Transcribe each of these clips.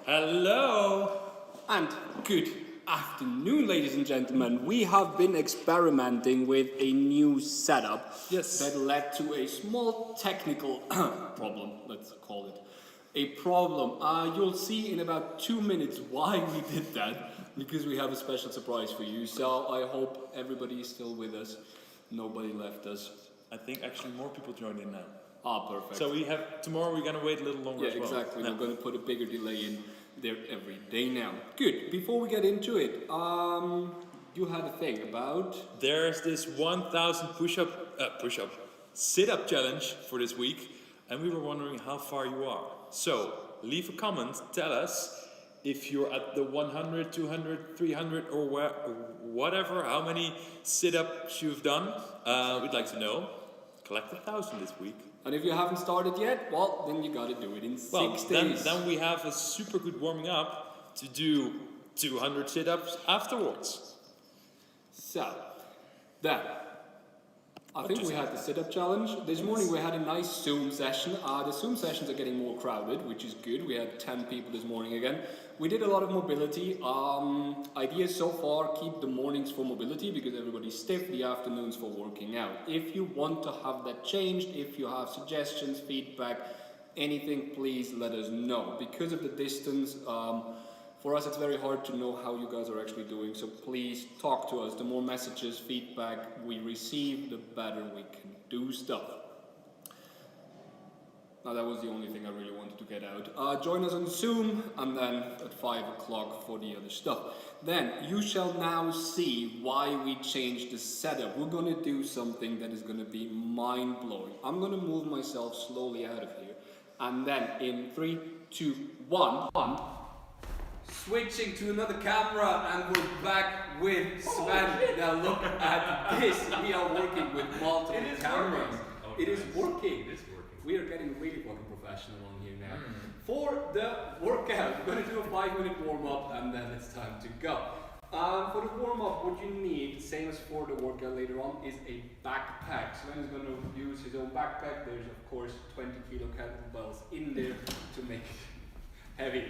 Hello! And good afternoon, ladies and gentlemen. We have been experimenting with a new setup that led to a small technical problem, let's call it. A problem. You'll see in about 2 minutes why we did that, because we have a special surprise for you. So I hope everybody is still with us. Nobody left us. I think actually more people joined in now. Perfect. So tomorrow we're gonna wait a little longer as well. Yeah, exactly. We're gonna put a bigger delay in there every day now. Good. Before we get into it, you had a thing about... There's this 1,000 sit-up challenge for this week, and we were wondering how far you are. So, leave a comment, tell us if you're at the 100, 200, 300 or whatever, how many sit-ups you've done. We'd like to know. Collect 1,000 this week. And if you haven't started yet, well, then you gotta do it in 6 days. Then we have a super good warming up to do 200 sit-ups afterwards. So, then, I think we had the sit-up challenge. This morning we had a nice Zoom session. The Zoom sessions are getting more crowded, which is good. We had 10 people this morning again. We did a lot of mobility. Ideas so far, keep the mornings for mobility because everybody's stiff, the afternoons for working out. If you want to have that changed, if you have suggestions, feedback, anything, please let us know. Because of the distance, for us it's very hard to know how you guys are actually doing, so please talk to us. The more messages, feedback we receive, the better we can do stuff. Now that was the only thing I really wanted to get out. Join us on Zoom and then at 5 o'clock for the other stuff. Then you shall now see why we changed the setup. We're going to do something that is going to be mind-blowing. I'm going to move myself slowly out of here and then in 3, 2, 1, switching to another camera and we're back with Sven. Now look at this. We are working with multiple cameras. It is working. We are getting really fucking professional on here now. For the workout, we're going to do a 5-minute warm-up and then it's time to go. For the warm-up, what you need, same as for the workout later on, is a backpack. Sven is going to use his own backpack. There's of course 20 kilo kettlebells in there to make it heavy.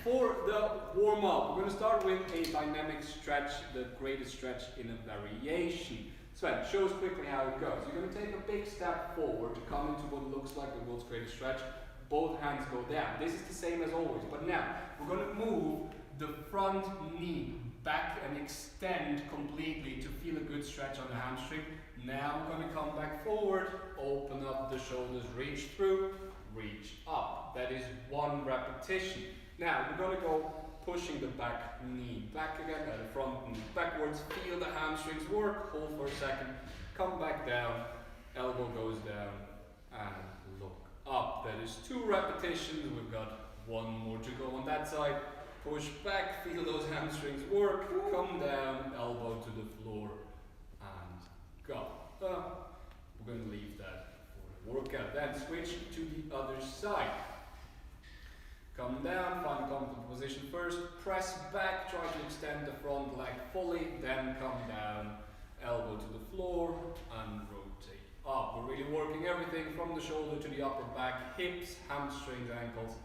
For the warm-up, we're going to start with a dynamic stretch, the greatest stretch in a variation. Sven, show us quickly how it goes. You're going to take a big step forward to come into what looks like the world's greatest stretch. Both hands go down. This is the same as always, but now we're going to move the front knee back and extend completely to feel a good stretch on the hamstring. Now we're going to come back forward, open up the shoulders, reach through, reach up. That is 1 repetition. Now we're going to go pushing the back knee back again, the front knee backwards, feel the hamstrings work, hold for a second, come back down, elbow goes down, and look up. That is 2 repetitions, we've got 1 more to go on that side. Push back, feel those hamstrings work, come down, elbow to the floor, and go. We're going to leave that for the workout. Then switch to the other side. Come down, find a comfortable position first, press back, try to extend the front leg fully, then come down, elbow to the floor, and rotate up. We're really working everything from the shoulder to the upper back, hips, hamstrings, ankles,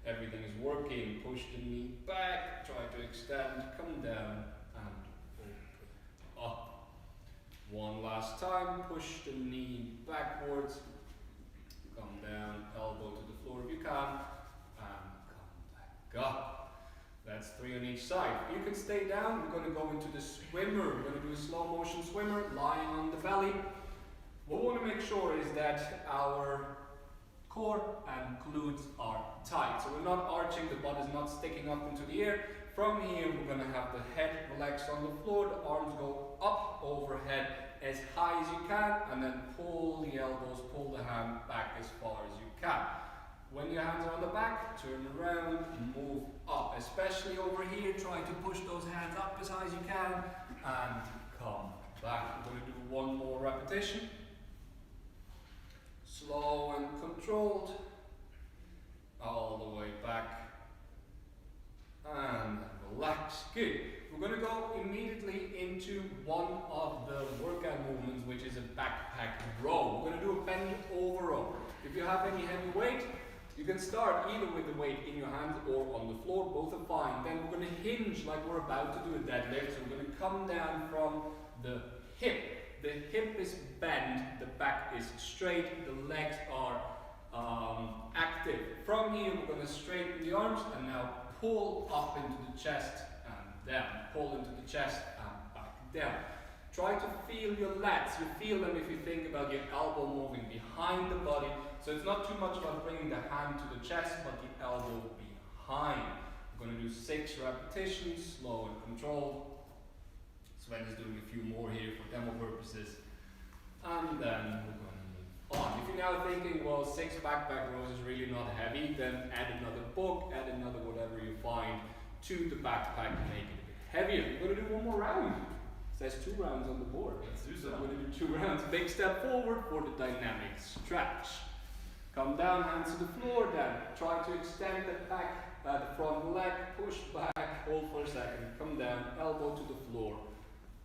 everything is working. Push the knee back, try to extend, come down, and open up. 1 last time, push the knee backwards, come down, elbow to the floor if you can, go. That's 3 on each side. You can stay down. We're going to go into the swimmer. We're going to do a slow motion swimmer, lying on the belly. What we want to make sure is that our core and glutes are tight. So we're not arching, the butt is not sticking up into the air. From here, we're going to have the head relaxed on the floor, the arms go up overhead as high as you can, and then pull the elbows, pull the hand back as far as you can. When your hands are on the back, turn around, move up. Especially over here, try to push those hands up as high as you can and come back. We're going to do 1 more repetition. Slow and controlled. All the way back. And relax. Good. We're going to go immediately into one of the workout movements, which is a backpack row. We're going to do a bend over row. If you have any heavy weight, You can start either with the weight in your hand or on the floor, both are fine. Then we're going to hinge like we're about to do a deadlift. So we're going to come down from the hip. The hip is bent, the back is straight, the legs are active. From here we're going to straighten the arms and now pull up into the chest and down. Pull into the chest and back down. Try to feel your lats. You feel them if you think about your elbow moving behind the body. So it's not too much about bringing the hand to the chest, but the elbow behind. We're going to do 6 repetitions, slow and controlled. Sven is doing a few more here for demo purposes. And then we're going to move on. If you're now thinking, well, 6 backpack rows is really not heavy, then add another book, add another whatever you find to the backpack and make it a bit heavier. We're going to do one more round. It says 2 rounds on the board. Let's do so. We're going to do 2 rounds. Big step forward for the dynamic stretch. Come down, hands to the floor, then try to extend the back, the front leg, push back, hold for a second, come down, elbow to the floor,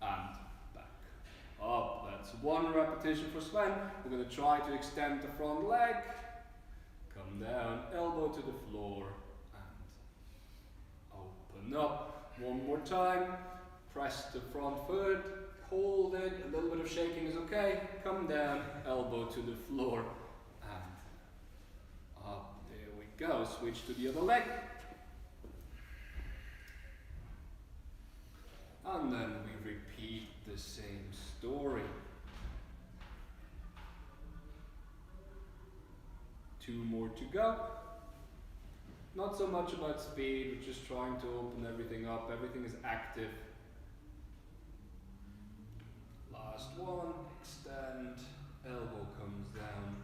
and back up. That's 1 repetition for Sven. We're going to try to extend the front leg, come down, elbow to the floor, and open up. 1 more time, press the front foot, hold it, a little bit of shaking is okay, come down, elbow to the floor, up. There we go. Switch to the other leg. And then we repeat the same story. 2 more to go. Not so much about speed, we're just trying to open everything up. Everything is active. Last one. Extend. Elbow comes down.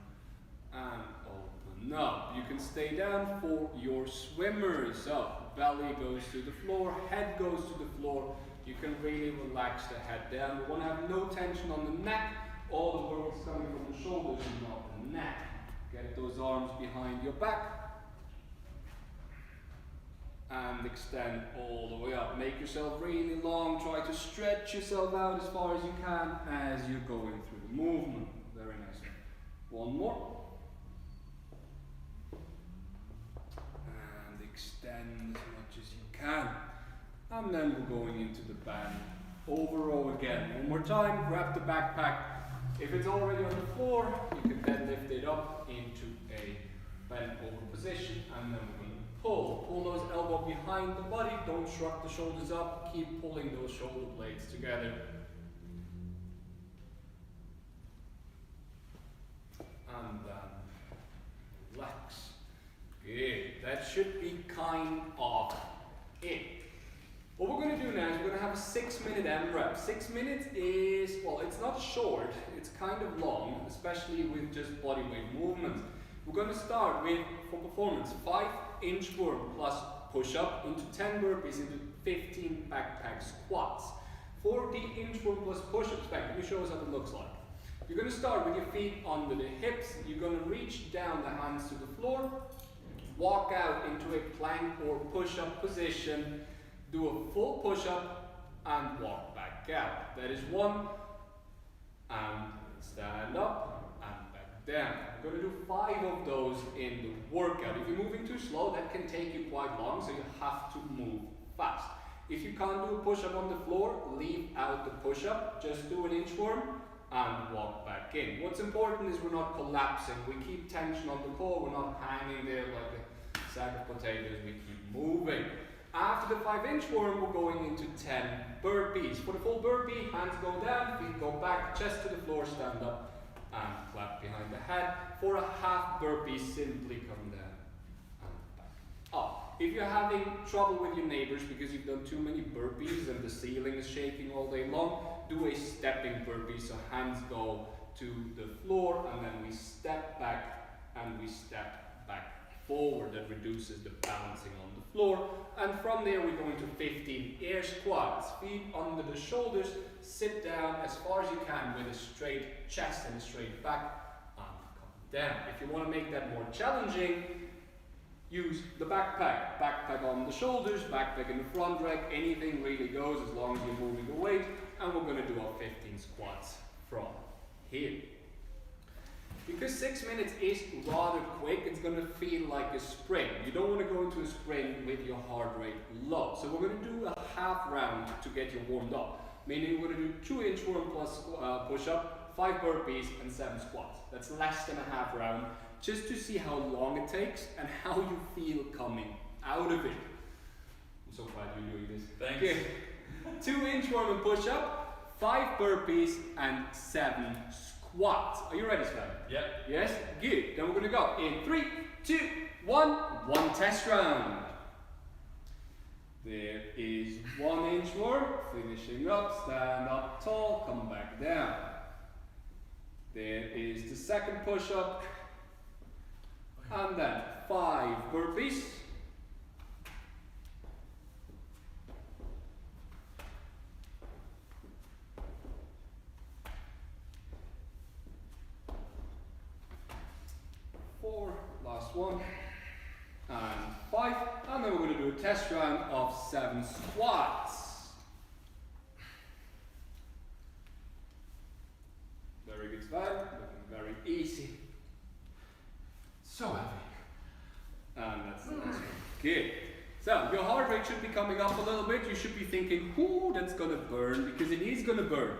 And open up. You can stay down for your swimmers. So belly goes to the floor, head goes to the floor. You can really relax the head down. We want to have no tension on the neck. All the work is coming from the shoulders and not the neck. Get those arms behind your back. And extend all the way up. Make yourself really long. Try to stretch yourself out as far as you can as you're going through the movement. Very nice. 1 more. Extend as much as you can. And then we're going into the band over row again. 1 more time, grab the backpack. If it's already on the floor, you can then lift it up into a bent over position, and then we're going to pull. Pull those elbows behind the body, don't shrug the shoulders up, keep pulling those shoulder blades together. And then relax. Good. That should be kind of it. What we're going to do now is we're going to have a 6-minute M-rep. 6 minutes is, well, it's not short, it's kind of long, especially with just body weight movements. We're going to start with, for performance, 5 inchworm plus push-up into 10 burpees into 15 backpack squats. For the inchworm plus push-ups back, let me show us what it looks like. You're going to start with your feet under the hips. You're going to reach down the hands to the floor. Walk out into a plank or push-up position. Do a full push-up and walk back out. That is 1. And stand up and back down. We're going to do 5 of those in the workout. If you're moving too slow, that can take you quite long, so you have to move fast. If you can't do a push-up on the floor, leave out the push-up. Just do an inchworm and walk back in. What's important is we're not collapsing. We keep tension on the core. We're not hanging there like a sack of potatoes. We keep moving. After the 5 inchworm, we're going into 10 burpees. For the full burpee, hands go down, feet go back, chest to the floor, stand up and clap behind the head. For a half burpee, simply come down and back up. If you're having trouble with your neighbors because you've done too many burpees and the ceiling is shaking all day long, do a stepping burpee. So hands go to the floor and then we step back and we step back forward. That reduces the balancing on the floor. And from there we go into 15 air squats. Feet under the shoulders, sit down as far as you can with a straight chest and a straight back and come down. If you want to make that more challenging, use the backpack. Backpack on the shoulders, backpack in the front rack, anything really goes as long as you're moving the weight. And we're going to do our 15 squats from here. Because 6 minutes is rather quick, it's going to feel like a sprint. You don't want to go into a sprint with your heart rate low. So we're going to do a half round to get you warmed up. Meaning we're going to do 2 inchworm plus push-up, 5 burpees and 7 squats. That's less than a half round, just to see how long it takes and how you feel coming out of it. I'm so glad you're doing this. Thanks. Okay. 2 inchworm and push-up, 5 burpees and 7 squats. Are you ready, Sven? Yep. Yes? Good. Then we're going to go in 3, 2, 1. One test round. There is 1 inchworm. Finishing up. Stand up tall. Come back down. There is the second push-up. And then 5 burpees. Last one, and 5, and then we're going to do a test round of 7 squats. Very good, Sven, looking very easy. So heavy. And that's the last one. Good. So your heart rate should be coming up a little bit. You should be thinking, "Ooh, that's going to burn," because it is going to burn.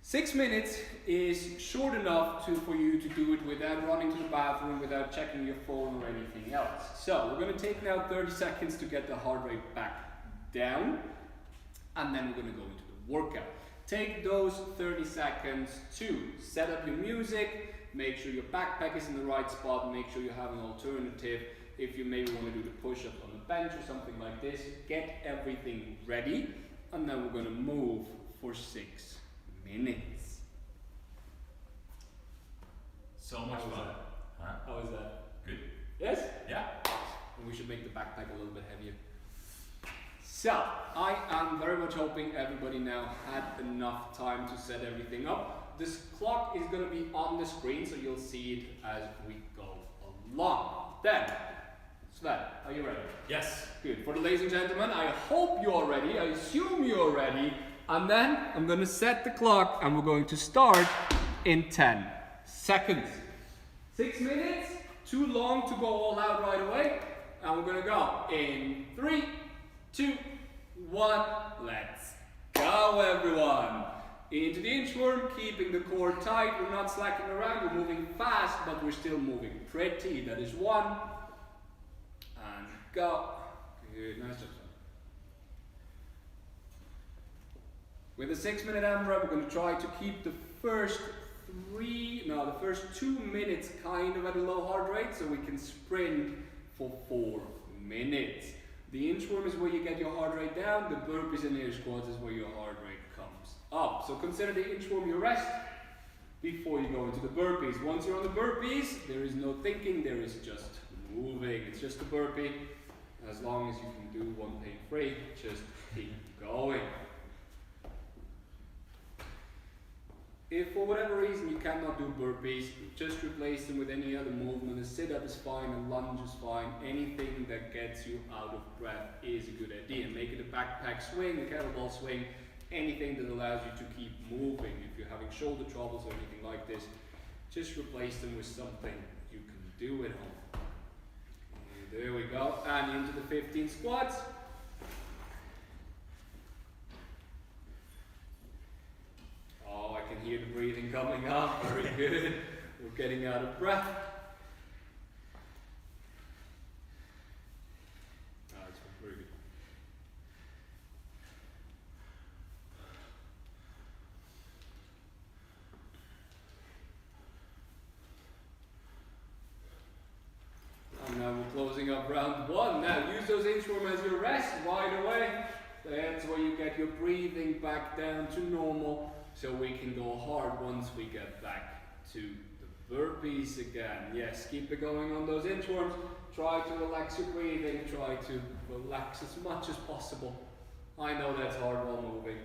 6 minutes is short enough for you to do it without running to the bathroom, without checking your phone or anything else. So we're going to take now 30 seconds to get the heart rate back down, and then we're going to go into the workout. Take those 30 seconds to set up your music, make sure your backpack is in the right spot, make sure you have an alternative. If you maybe want to do the push-up on the bench or something like this, get everything ready, and then we're going to move for 6 minutes. So much fun. Huh? How is that? Good. Yes? Yeah. And we should make the backpack a little bit heavier. So, I am very much hoping everybody now had enough time to set everything up. This clock is going to be on the screen, so you'll see it as we go along. Then, Sven, are you ready? Yes. Good. For the ladies and gentlemen, I hope you're ready. I assume you're ready. And then I'm going to set the clock and we're going to start in 10 seconds. 6 minutes, too long to go all out right away. And we're going to go in 3, 2, 1. Let's go, everyone. Into the inchworm, keeping the core tight. We're not slacking around. We're moving fast, but we're still moving pretty. That is 1. And go. Good. Nice job. With the 6 minute AMRAP, we're going to try to keep the first 2 minutes kind of at a low heart rate, so we can sprint for 4 minutes. The inchworm is where you get your heart rate down, the burpees and air squats is where your heart rate comes up. So consider the inchworm your rest before you go into the burpees. Once you're on the burpees, there is no thinking, there is just moving. It's just a burpee. As long as you can do one pain free, just keep going. If for whatever reason you cannot do burpees, just replace them with any other movement. A sit-up is fine, a lunge is fine. Anything that gets you out of breath is a good idea. Make it a backpack swing, a kettlebell swing, anything that allows you to keep moving. If you're having shoulder troubles or anything like this, just replace them with something you can do at home. Okay, there we go, and into the 15 squats. Oh, I can hear the breathing coming up, very good. We're getting out of breath. Oh, it's very good. And now we're closing up round 1. Now use those inchworm as your rest right away. That's where you get your breathing back down to normal, so we can go hard once we get back to the burpees again. Yes, keep it going on those inchworms. Try to relax your breathing. Try to relax as much as possible. I know that's hard while moving,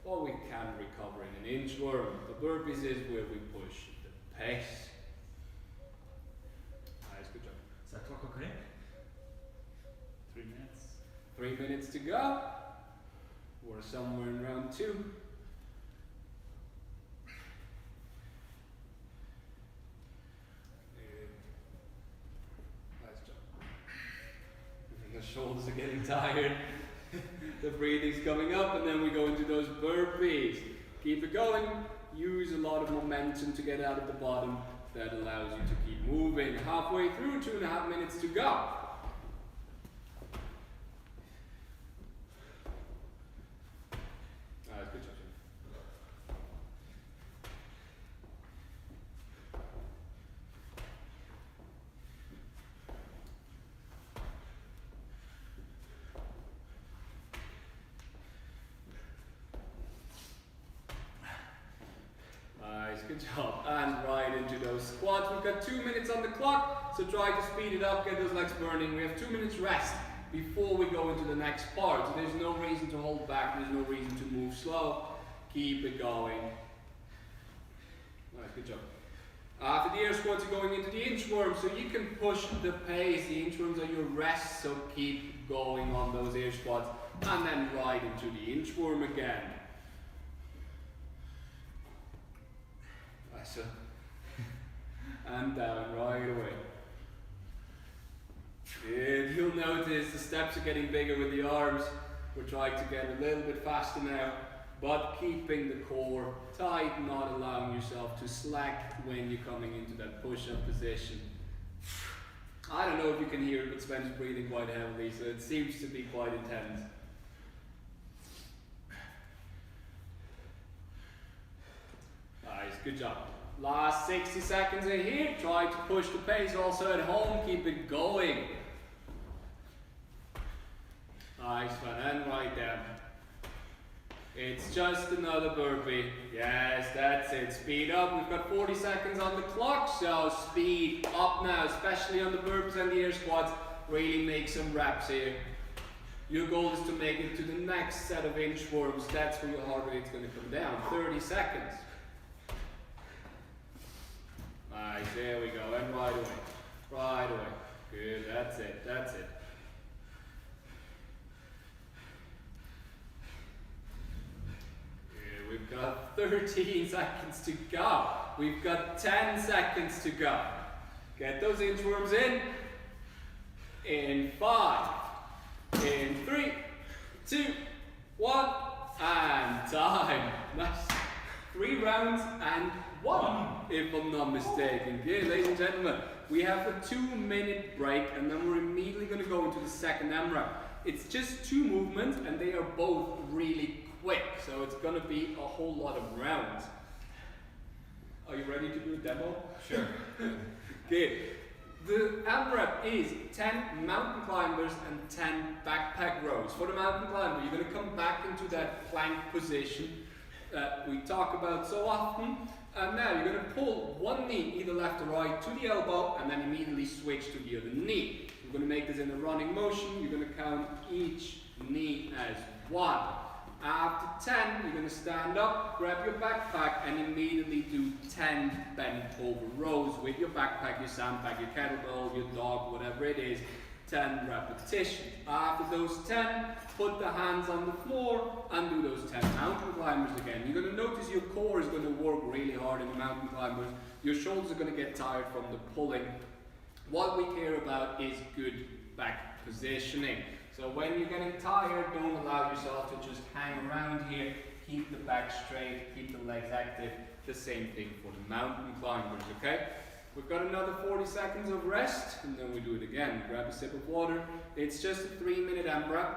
but we can recover in an inchworm. The burpees is where we push the pace. Nice, good job. Is that clock okay? 3 minutes. 3 minutes to go. We're somewhere in round 2. shoulders are getting tired. The breathing's coming up, and then we go into those burpees. Keep it going. Use a lot of momentum to get out of the bottom. That allows you to keep moving. Halfway through, 2.5 minutes to go. Good job. Nice, good job. And right into those squats. We've got 2 minutes on the clock, so try to speed it up, get those legs burning. We have 2 minutes rest before we go into the next part. So there's no reason to hold back, there's no reason to move slow. Keep it going. Nice, good job. After the air squats, you're going into the inchworm, so you can push the pace. The inchworms are your rest, so keep going on those air squats. And then right into the inchworm again. Nice. And down right away. Good. You'll notice the steps are getting bigger with the arms. We're trying to get a little bit faster now, but keeping the core tight, not allowing yourself to slack when you're coming into that push-up position. I don't know if you can hear it, but Sven's breathing quite heavily, so it seems to be quite intense. Nice, good job. Last 60 seconds in here. Try to push the pace also at home. Keep it going. Nice one, and right down. It's just another burpee. Yes, that's it. Speed up. We've got 40 seconds on the clock, so speed up now, especially on the burpees and the air squats. Really make some reps here. Your goal is to make it to the next set of inchworms. That's where your heart rate's going to come down. 30 seconds. Nice, there we go, and right away. Right away. Good, that's it, that's it. Good, we've got 13 seconds to go. We've got 10 seconds to go. Get those inchworms in. In 5, in 3, 2, 1, and time. Nice. 3 rounds and 1, if I'm not mistaken. Okay, ladies and gentlemen, we have a 2-minute break, and then we're immediately going to go into the second AMRAP. It's just 2 movements, and they are both really quick, so it's going to be a whole lot of rounds. Are you ready to do a demo? Sure. Good. The AMRAP is 10 mountain climbers and 10 backpack rows. For the mountain climber, you're going to come back into that plank position that we talk about so often. And now you're going to pull one knee, either left or right, to the elbow, and then immediately switch to the other knee. We're going to make this in a running motion. You're going to count each knee as 1. After 10, you're going to stand up, grab your backpack, and immediately do 10 bent over rows with your backpack, your sandbag, your kettlebell, your dog, whatever it is. 10 repetitions. After those 10, put the hands on the floor and do those 10 mountain climbers again. You're going to notice your core is going to work really hard in the mountain climbers. Your shoulders are going to get tired from the pulling. What we care about is good back positioning. So when you're getting tired, don't allow yourself to just hang around here. Keep the back straight, keep the legs active. The same thing for the mountain climbers, okay? We've got another 40 seconds of rest, and then we do it again. Grab a sip of water. It's just a 3-minute AMRAP.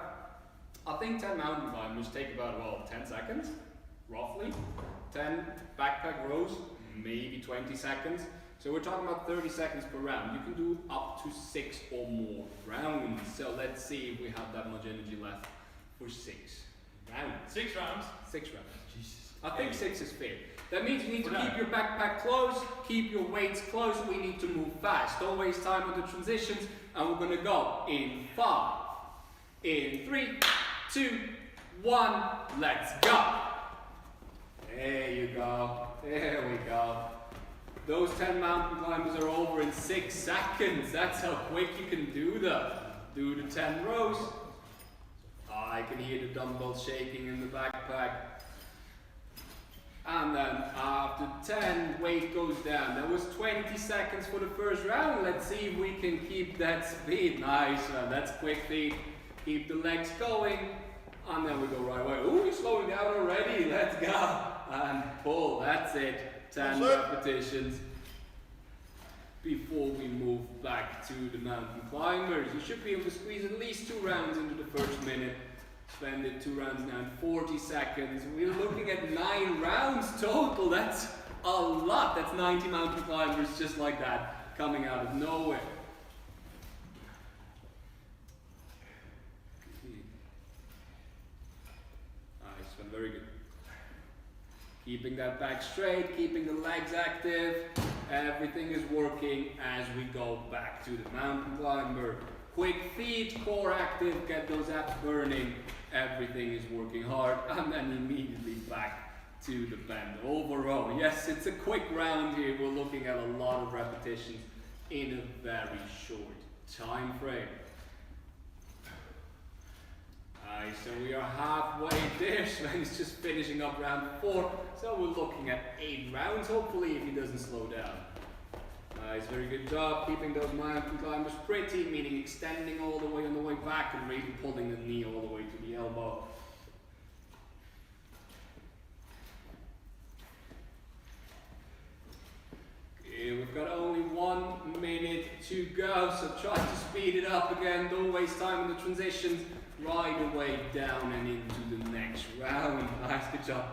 I think 10 mountain climbers take about, well, 10 seconds, roughly. 10 backpack rows, maybe 20 seconds. So we're talking about 30 seconds per round. You can do up to 6 or more rounds. So let's see if we have that much energy left for 6 rounds. 6 rounds? 6 rounds. Jesus. I think 6 is fair. That means you need to keep your backpack close, keep your weights close. We need to move fast. Don't waste time on the transitions. And we're going to go in 5, in 3, 2, 1. Let's go. There you go. There we go. Those 10 mountain climbers are over in 6 seconds. That's how quick you can do them. Do the 10 rows. I can hear the dumbbells shaking in the backpack. And then after 10, weight goes down. That was 20 seconds for the first round. Let's see if we can keep that speed. Nice, that's quick feet. Keep the legs going. And then we go right away. Ooh, you're slowing down already. Let's go. And pull, that's it. 10 repetitions before we move back to the mountain climbers. You should be able to squeeze at least 2 rounds into the first minute. Spend it 2 rounds now in 40 seconds. We're looking at 9 rounds total. That's a lot. That's 90 mountain climbers just like that, coming out of nowhere. Nice one, very good. Keeping that back straight, keeping the legs active. Everything is working as we go back to the mountain climber. Quick feet, core active, get those abs burning. Everything is working hard, and then immediately back to the bend over row. Yes, it's a quick round here. We're looking at a lot of repetitions in a very short time frame. Nice, so we are halfway there. Sven is just finishing up round 4, so we're looking at 8 rounds, hopefully, if he doesn't slow down. Nice, very good job keeping those mountain climbers pretty, meaning extending all the way on the way back and really pulling the knee all the way to the elbow. Okay, we've got only 1 minute to go, so try to speed it up again. Don't waste time in the transitions. Right away down and into the next round. Nice, good job.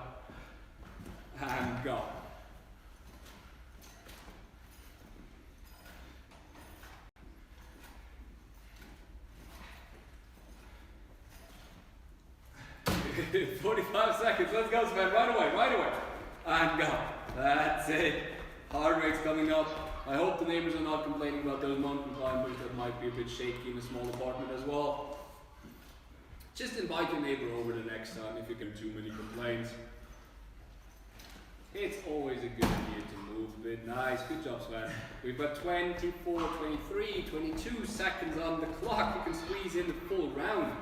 And go. – 45 seconds, let's go Sven, right away, and go. That's it. Heart rate's coming up. I hope the neighbors are not complaining about those mountain climbers that might be a bit shaky in a small apartment as well. Just invite your neighbor over the next time if you get too many complaints. It's always a good idea to move a bit. Nice, good job Sven. We've got 24, 23, 22 seconds on the clock. You can squeeze in the full round.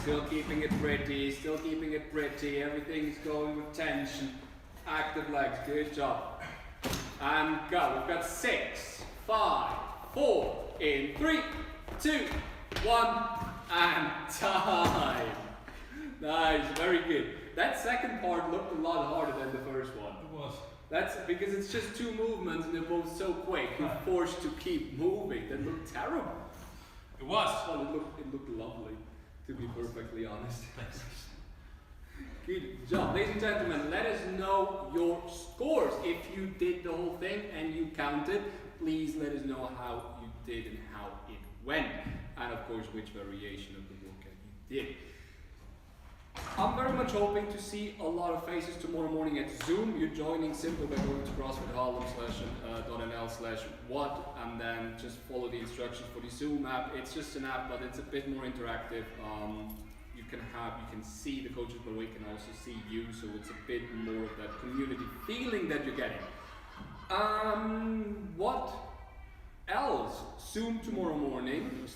Still keeping it pretty, everything's going with tension. Active legs, good job. And go, we've got 6, 5, 4, in 3, 2, 1, and time. Nice, very good. That second part looked a lot harder than the first one. It was. That's because it's just 2 movements and they're both so quick. You're forced to keep moving. That looked terrible. It was. Well, it looked lovely, to be perfectly honest. Good job. Ladies and gentlemen, let us know your scores. If you did the whole thing and you counted, please let us know how you did and how it went. And of course, which variation of the workout you did. I'm very much hoping to see a lot of faces tomorrow morning at Zoom. You're joining simply by going to crossfitharlem.nl/what and then just follow the instructions for the Zoom app. It's just an app, but it's a bit more interactive. You can see the coaches, but we can also see you, so it's a bit more of that community feeling that you're getting. What else? Zoom tomorrow morning.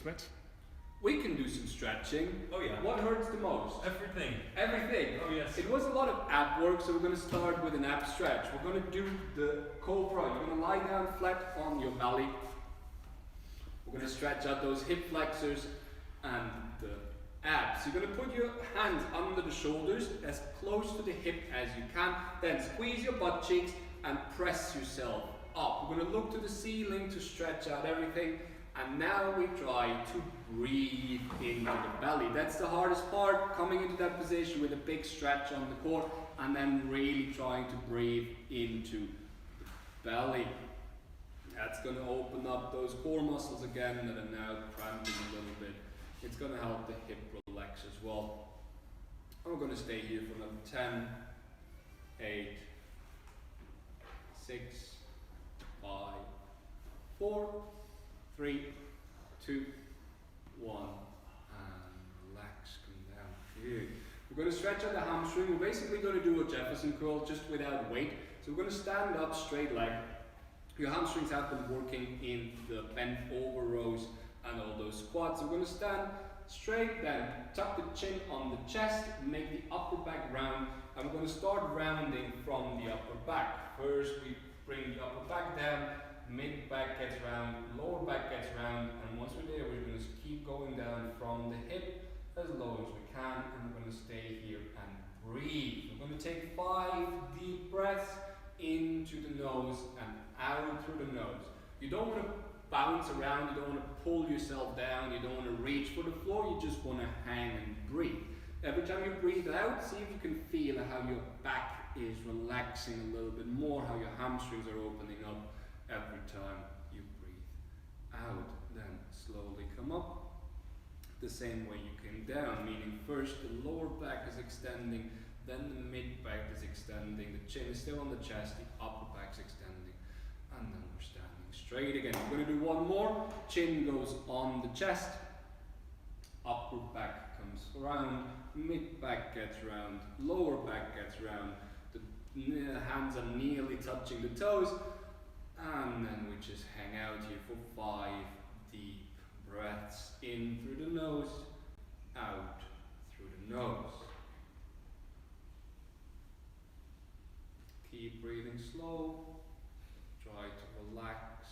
We can do some stretching. Oh yeah. What hurts the most? Everything. Everything. Oh yes. It was a lot of ab work, so we're going to start with an ab stretch. We're going to do the cobra. You're going to lie down flat on your belly. We're going to stretch out those hip flexors and the abs. You're going to put your hands under the shoulders as close to the hip as you can. Then squeeze your butt cheeks and press yourself up. We're going to look to the ceiling to stretch out everything. And now we try to breathe into the belly. That's the hardest part, coming into that position with a big stretch on the core and then really trying to breathe into the belly. That's going to open up those core muscles again that are now cramping a little bit. It's going to help the hip relax as well. And we're going to stay here for another 10, 8, 6, 5, 4, 3, 2, 1, and relax, come down. Good. We're going to stretch out the hamstring. We're basically going to do a Jefferson curl just without weight. So we're going to stand up, straight leg. Your hamstrings have been working in the bent over rows and all those squats. So we're going to stand straight, then tuck the chin on the chest, make the upper back round, and we're going to start rounding from the upper back. First we bring the upper back down, mid back gets round, lower back gets round, and once we're there we're going to keep going down from the hip as low as we can, and we're going to stay here and breathe. We're going to take 5 deep breaths into the nose and out through the nose. You don't want to bounce around, you don't want to pull yourself down, you don't want to reach for the floor, you just want to hang and breathe. Every time you breathe out, see if you can feel how your back is relaxing a little bit more, how your hamstrings are opening up every time you breathe out. Then slowly come up the same way you came down, meaning first the lower back is extending, then the mid back is extending, the chin is still on the chest, the upper back's extending, and then we're standing straight again. We're going to do one more. Chin goes on the chest, upper back comes around, mid back gets round, lower back gets round, the hands are nearly touching the toes, and then we just hang out here for 5 deep breaths in through the nose, out through the nose. Keep breathing slow, try to relax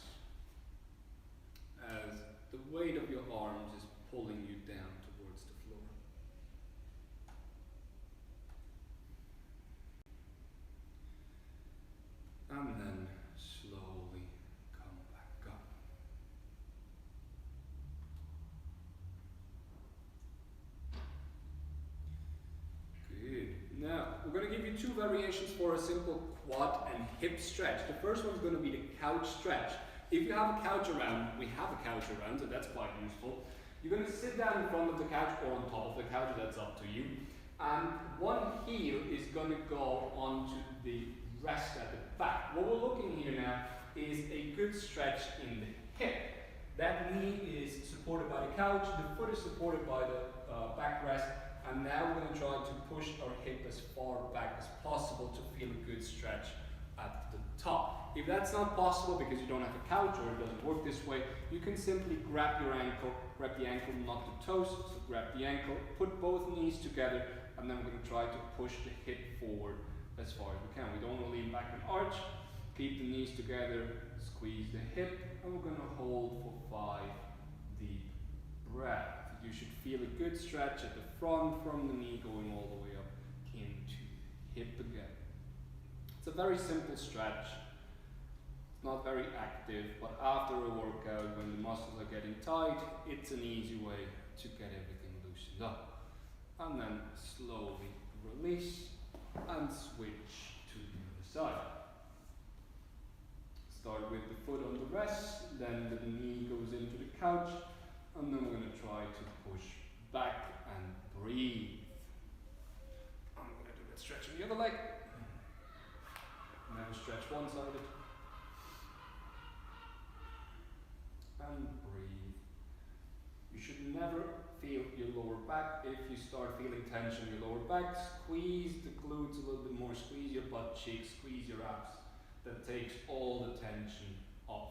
as the weight of your arms is pulling you down towards the floor. And then slowly come back up. Good. Now, we're going to give you 2 variations for a simple quad and hip stretch. The first one is going to be the couch stretch. If you have a couch around, we have a couch around, so that's quite useful. You're going to sit down in front of the couch or on top of the couch, that's up to you. And one heel is going to go onto the rest at the back. What we're looking here now is a good stretch in the hip. That knee is supported by the couch, the foot is supported by the backrest, and now we're going to try to push our hip as far back as possible to feel a good stretch at the top. If that's not possible because you don't have a couch or it doesn't work this way, you can simply grab your ankle, grab the ankle, not the toes, so grab the ankle, put both knees together, and then we're going to try to push the hip forward as far as we can. We don't want to lean back and arch, keep the knees together, squeeze the hip, and we're going to hold for 5 deep breaths. You should feel a good stretch at the front from the knee going all the way up into the hip again. It's a very simple stretch. It's not very active, but after a workout, when the muscles are getting tight, it's an easy way to get everything loosened up. And then slowly release and switch to the other side. Start with the foot on the rest, then the knee goes into the couch, and then we're going to try to push back and breathe. I'm going to do that stretch on the other leg. Never stretch one-sided. And breathe. You should never feel your lower back. If you start feeling tension in your lower back, squeeze the glutes a little bit more, squeeze your butt cheeks, squeeze your abs. That takes all the tension off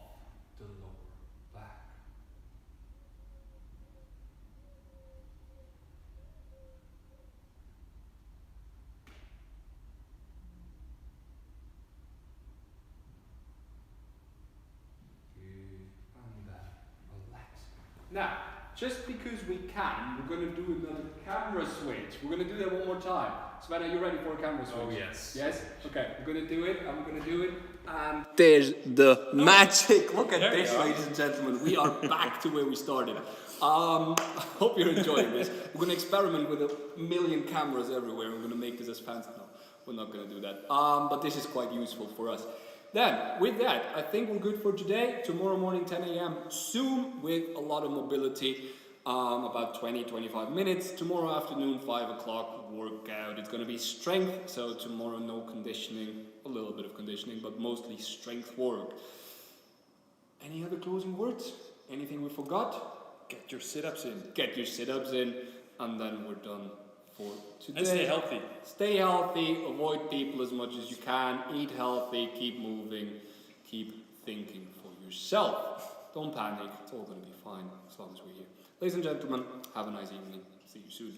the lower back. Now, just because we can, we're going to do another camera switch. We're going to do that one more time. Sven, are you ready for a camera switch? Oh, yes. Yes? Okay, we're going to do it. I'm going to do it. And there's the magic. Look at this, ladies and gentlemen. We are back to where we started. I hope you're enjoying this. We're going to experiment with 1 million cameras everywhere. We're going to make this as fancy. No, we're not going to do that. But this is quite useful for us. Then, with that, I think we're good for today. Tomorrow morning, 10 a.m. Zoom with a lot of mobility, about 20-25 minutes. Tomorrow afternoon, 5 o'clock, workout. It's going to be strength, so tomorrow no conditioning, a little bit of conditioning, but mostly strength work. Any other closing words? Anything we forgot? Get your sit-ups in. Get your sit-ups in, and then we're done for today. And stay healthy. Stay healthy, avoid people as much as you can, eat healthy, keep moving, keep thinking for yourself. Don't panic, it's all going to be fine as long as we're here. Ladies and gentlemen, have a nice evening. See you soon.